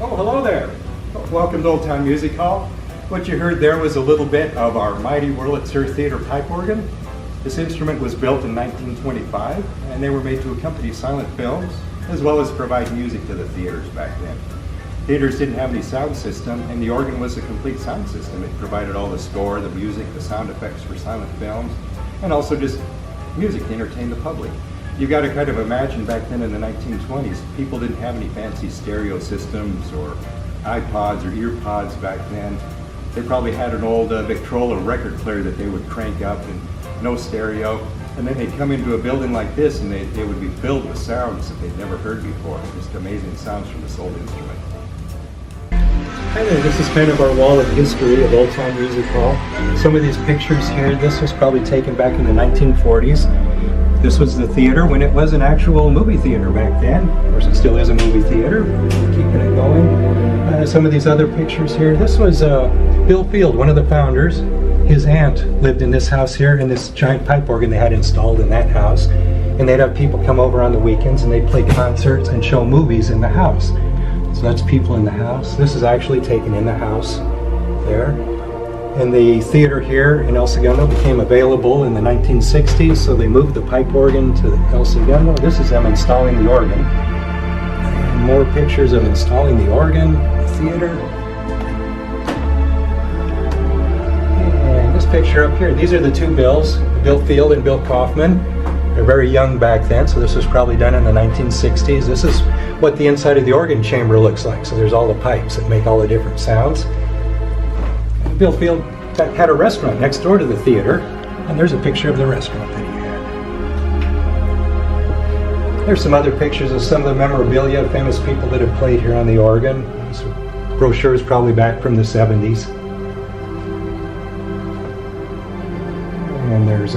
Oh, hello there. Welcome to Old Town Music Hall. What you heard there was a little bit of our mighty Wurlitzer theater pipe organ. This instrument was built in 1925, and they were made to accompany silent films, as well as provide music to the theaters back then. Theaters didn't have any sound system, and the organ was a complete sound system. It provided all the score, the music, the sound effects for silent films, and also just music to entertain the public. You've got to kind of imagine back then in the 1920s, people didn't have any fancy stereo systems or iPods or earpods back then. They probably had an old Victrola record player that they would crank up and no stereo. And then they'd come into a building like this and they would be filled with sounds that they'd never heard before. Just amazing sounds from this old instrument. Hi there, this is kind of our wall of history of Old Town Music Hall. Some of these pictures here, this was probably taken back in the 1940s. This was the theater when it was an actual movie theater back then. Of course, it still is a movie theater. We're keeping it going. Some of these other pictures here. This was Bill Field, one of the founders. His aunt lived in this house here, and this giant pipe organ they had installed in that house. And they'd have people come over on the weekends, and they'd play concerts and show movies in the house. So that's people in the house. This is actually taken in the house there. And the theater here in El Segundo became available in the 1960s, so they moved the pipe organ to El Segundo. This is them installing the organ. And more pictures of installing the organ, the theater. And this picture up here, these are the two Bills, Bill Field and Bill Kaufman. They're very young back then, so this was probably done in the 1960s. This is what the inside of the organ chamber looks like. So there's all the pipes that make all the different sounds. Bill Field had a restaurant next door to the theater, and there's a picture of the restaurant that he had. There's some other pictures of some of the memorabilia, famous people that have played here on the organ. This brochure is probably back from the 70s. And there's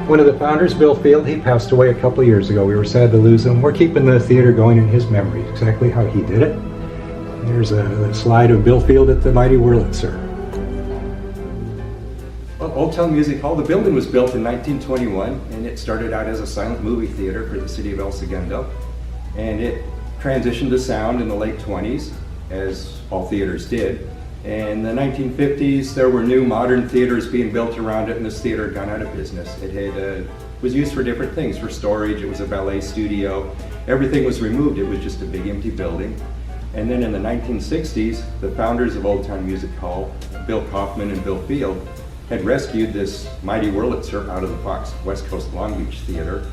one of the founders, Bill Field. He passed away a couple of years ago. We were sad to lose him. We're keeping the theater going in his memory, exactly how he did it. There's a slide of Bill Field at the mighty Wurlitzer. Well, Old Town Music Hall, the building was built in 1921, and it started out as a silent movie theater for the city of El Segundo. And it transitioned to sound in the late 20s, as all theaters did. In the 1950s, there were new modern theaters being built around it, and this theater had gone out of business. It was used for different things, for storage. It was a ballet studio. Everything was removed. It was just a big empty building. And then in the 1960s, the founders of Old Town Music Hall, Bill Kaufman and Bill Field, had rescued this mighty Wurlitzer out of the Fox West Coast Long Beach Theater.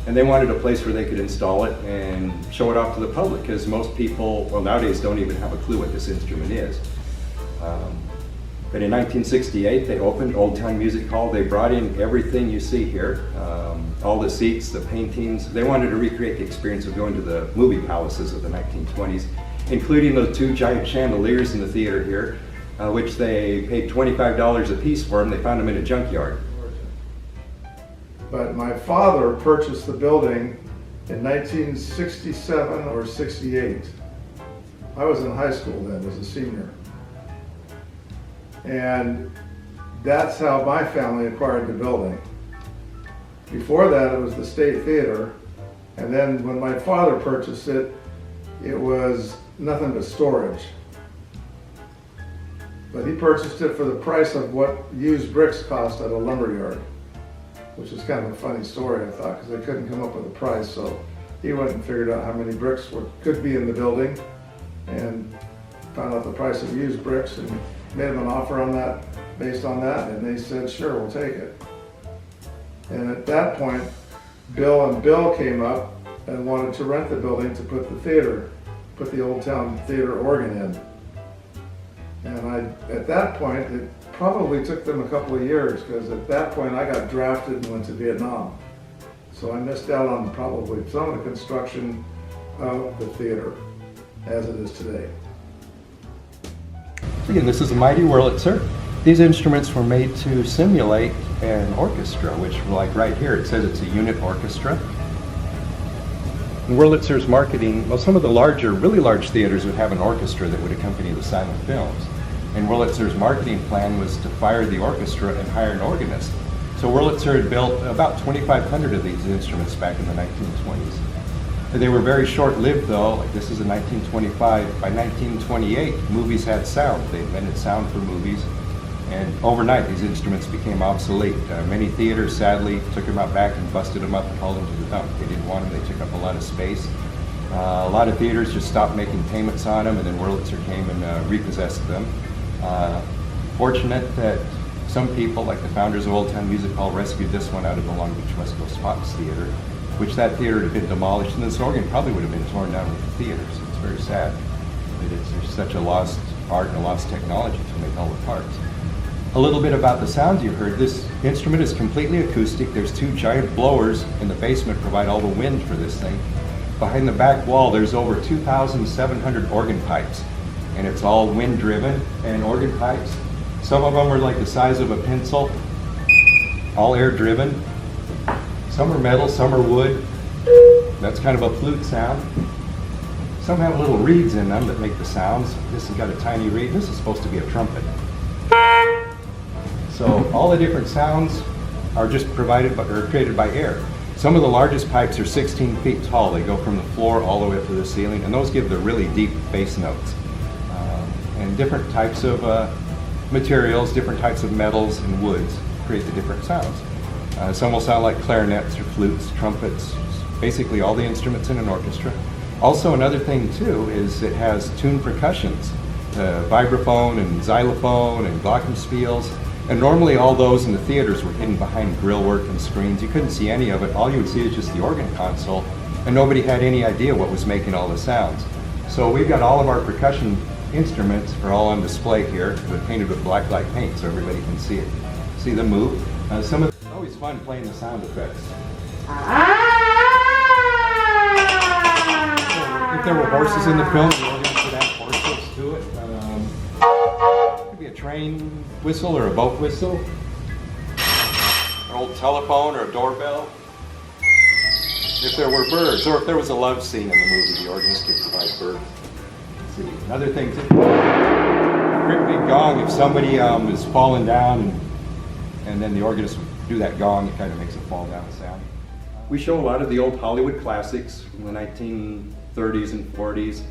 And they wanted a place where they could install it and show it off to the public, because most people, well, nowadays don't even have a clue what this instrument is. But in 1968, they opened Old Town Music Hall. They brought in everything you see here, all the seats, the paintings. They wanted to recreate the experience of going to the movie palaces of the 1920s, including those two giant chandeliers in the theater here, which they paid $25 a piece for them. They found them in a junkyard. But my father purchased the building in 1967 or 68. I was in high school then as a senior. And that's how my family acquired the building. Before that, it was the State Theater. And then when my father purchased it, it was nothing but storage. But he purchased it for the price of what used bricks cost at a lumberyard, which is kind of a funny story, I thought, because they couldn't come up with a price. So he went and figured out how many bricks could be in the building and found out the price of used bricks and made them an offer on that, based on that, and they said, sure, we'll take it. And at that point, Bill came up and wanted to rent the building to put the Old Town Theater organ in. And at that point, it probably took them a couple of years, because at that point I got drafted and went to Vietnam. So I missed out on probably some of the construction of the theater as it is today. Again, this is a mighty Wurlitzer. These instruments were made to simulate an orchestra, which, like right here, it says it's a unit orchestra. In Wurlitzer's marketing, well, some of the really large theaters would have an orchestra that would accompany the silent films. And Wurlitzer's marketing plan was to fire the orchestra and hire an organist. So Wurlitzer had built about 2,500 of these instruments back in the 1920s. They were very short-lived though. Like this is in 1925. By 1928, movies had sound. They invented sound for movies. And overnight, these instruments became obsolete. Many theaters, sadly, took them out back and busted them up and hauled them to the dump. They didn't want them. They took up a lot of space. A lot of theaters just stopped making payments on them, and then Wurlitzer came and repossessed them. Fortunate that some people, like the founders of Old Town Music Hall, rescued this one out of the Long Beach West Coast Fox Theater, which that theater had been demolished, and this organ probably would have been torn down with the theater. So it's very sad that there's such a lost art and a lost technology to make all the parts. A little bit about the sounds you heard. This instrument is completely acoustic. There's two giant blowers in the basement provide all the wind for this thing. Behind the back wall, there's over 2,700 organ pipes, and it's all wind driven and organ pipes. Some of them are like the size of a pencil, all air driven. Some are metal, some are wood. That's kind of a flute sound. Some have little reeds in them that make the sounds. This has got a tiny reed. This is supposed to be a trumpet. So all the different sounds are just provided by, or created by air. Some of the largest pipes are 16 feet tall. They go from the floor all the way up to the ceiling, and those give the really deep bass notes. And different types of materials, different types of metals and woods create the different sounds. Some will sound like clarinets or flutes, trumpets, basically all the instruments in an orchestra. Also another thing too is it has tuned percussions, vibraphone and xylophone and glockenspiels. And normally all those in the theaters were hidden behind grillwork and screens. You couldn't see any of it. All you would see is just the organ console, and nobody had any idea what was making all the sounds. So we've got all of our percussion instruments are all on display here. They're painted with black light paint so everybody can see it. See them move. It's always fun playing the sound effects. If there were horses in the film, the organ would add horses to it. Could be a train whistle or a boat whistle, an old telephone or a doorbell. If there were birds, or if there was a love scene in the movie, the organist could provide birds. Let's see, another thing too, a great big gong. If somebody is falling down and then the organist would do that gong, it kind of makes a fall down sound. We show a lot of the old Hollywood classics from the 1930s and 40s.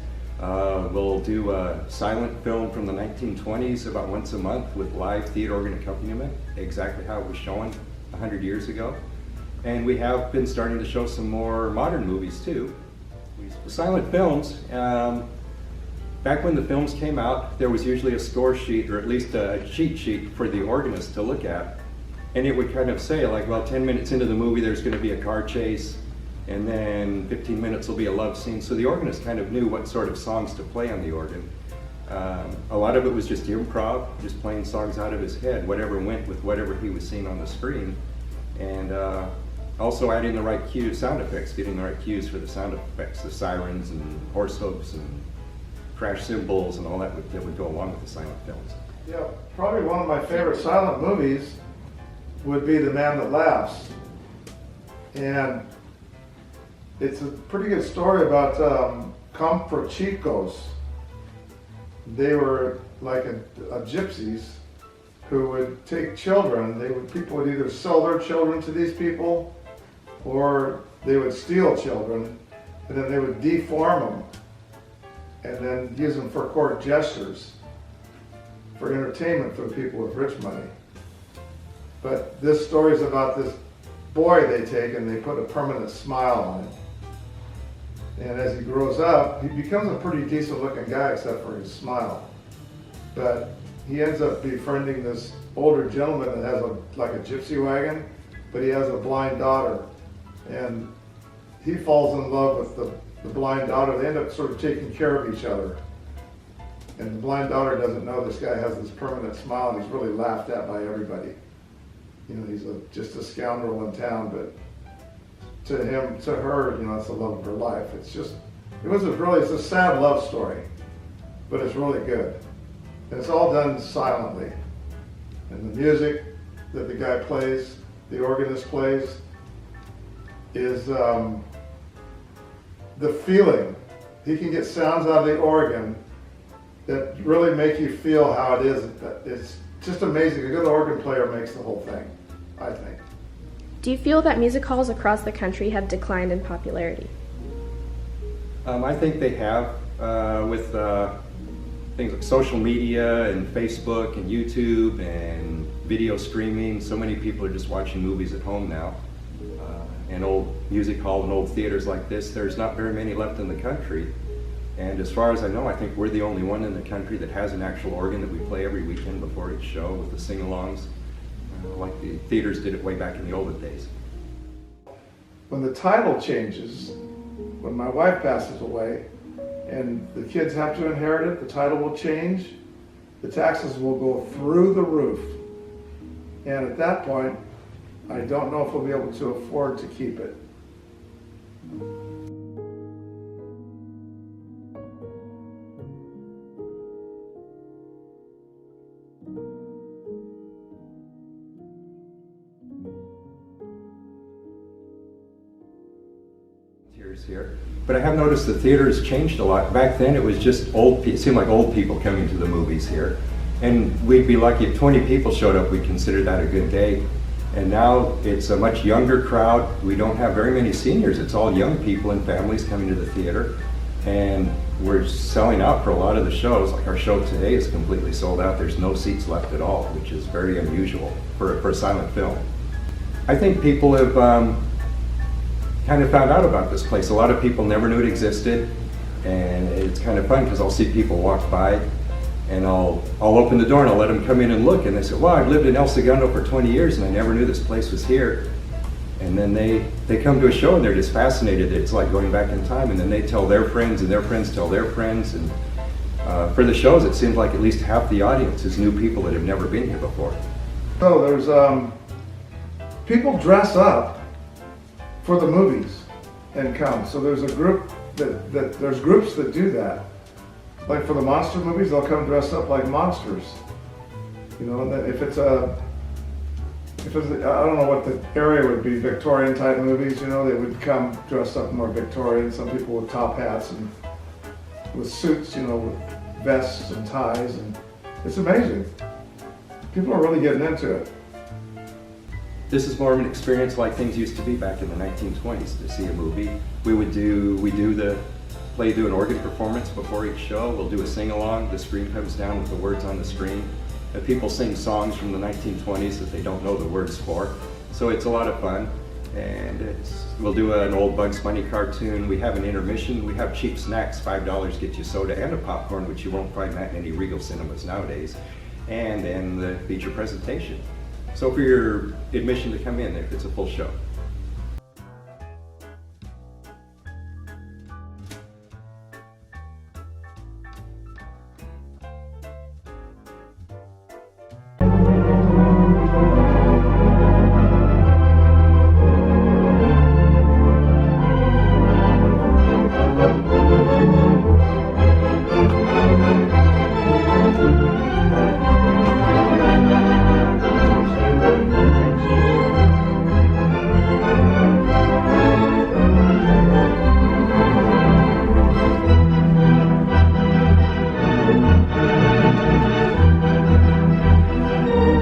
We'll do a silent film from the 1920s about once a month with live theater organ accompaniment, exactly how it was shown 100 years ago. And we have been starting to show some more modern movies too. Silent films, back when the films came out, there was usually a score sheet or at least a cheat sheet for the organist to look at. And it would kind of say like, well, 10 minutes into the movie there's going to be a car chase, and then 15 minutes will be a love scene. So the organist kind of knew what sort of songs to play on the organ. A lot of it was just improv, just playing songs out of his head, whatever went with whatever he was seeing on the screen. And also adding the right cues, sound effects, getting the right cues for the sound effects, the sirens and horse hooves and crash cymbals and all that would go along with the silent films. Yeah, probably one of my favorite silent movies would be The Man That Laughs. And it's a pretty good story about Comprachicos. They were like a gypsies who would take children. People would either sell their children to these people, or they would steal children, and then they would deform them, and then use them for court gestures, for entertainment for the people with rich money. But this story is about this boy they take and they put a permanent smile on him. And as he grows up, he becomes a pretty decent looking guy except for his smile. But he ends up befriending this older gentleman that has like a gypsy wagon, but he has a blind daughter. And he falls in love with the blind daughter. They end up sort of taking care of each other. And the blind daughter doesn't know this guy has this permanent smile, and he's really laughed at by everybody. You know, he's just a scoundrel in town, but to her, you know, it's the love of her life. It's a sad love story, but it's really good. And it's all done silently. And the music that the guy plays, the organist plays, is the feeling. He can get sounds out of the organ that really make you feel how it is. It's just amazing. A good organ player makes the whole thing, I think. Do you feel that music halls across the country have declined in popularity? I think they have with things like social media and Facebook and YouTube and video streaming. So many people are just watching movies at home now. And old music hall and old theaters like this, there's not very many left in the country. And as far as I know, I think we're the only one in the country that has an actual organ that we play every weekend before each show with the sing-alongs, like the theaters did it way back in the olden days. When the title changes, when my wife passes away and the kids have to inherit it, the title will change, the taxes will go through the roof. And at that point, I don't know if we'll be able to afford to keep it. Here, but I have noticed the theater has changed a lot. Back then, it was just old. It seemed like old people coming to the movies here, and we'd be lucky if 20 people showed up. We'd consider that a good day. And now it's a much younger crowd. We don't have very many seniors. It's all young people and families coming to the theater, and we're selling out for a lot of the shows. Like our show today is completely sold out. There's no seats left at all, which is very unusual for a silent film. I think people have kind of found out about this place. A lot of people never knew it existed, and it's kind of fun because I'll see people walk by and I'll open the door and I'll let them come in and look, and they say, wow, I've lived in El Segundo for 20 years and I never knew this place was here. And then they come to a show and they're just fascinated. It's like going back in time, and then they tell their friends and their friends tell their friends. And for the shows, it seems like at least half the audience is new people that have never been here before. So there's people dress up for the movies and come. So there's a group there's groups that do that. Like for the monster movies, they'll come dressed up like monsters. You know, if it's I don't know what the area would be, Victorian type movies, you know, they would come dressed up more Victorian. Some people with top hats and with suits, you know, with vests and ties, and it's amazing. People are really getting into it. This is more of an experience like things used to be back in the 1920s to see a movie. We do an organ performance before each show. We'll do a sing-along. The screen comes down with the words on the screen. And people sing songs from the 1920s that they don't know the words for. So it's a lot of fun. And we'll do an old Bugs Bunny cartoon. We have an intermission. We have cheap snacks. $5 get you soda and a popcorn, which you won't find that in any Regal cinemas nowadays. And then the feature presentation. So for your admission to come in, if it's a full show.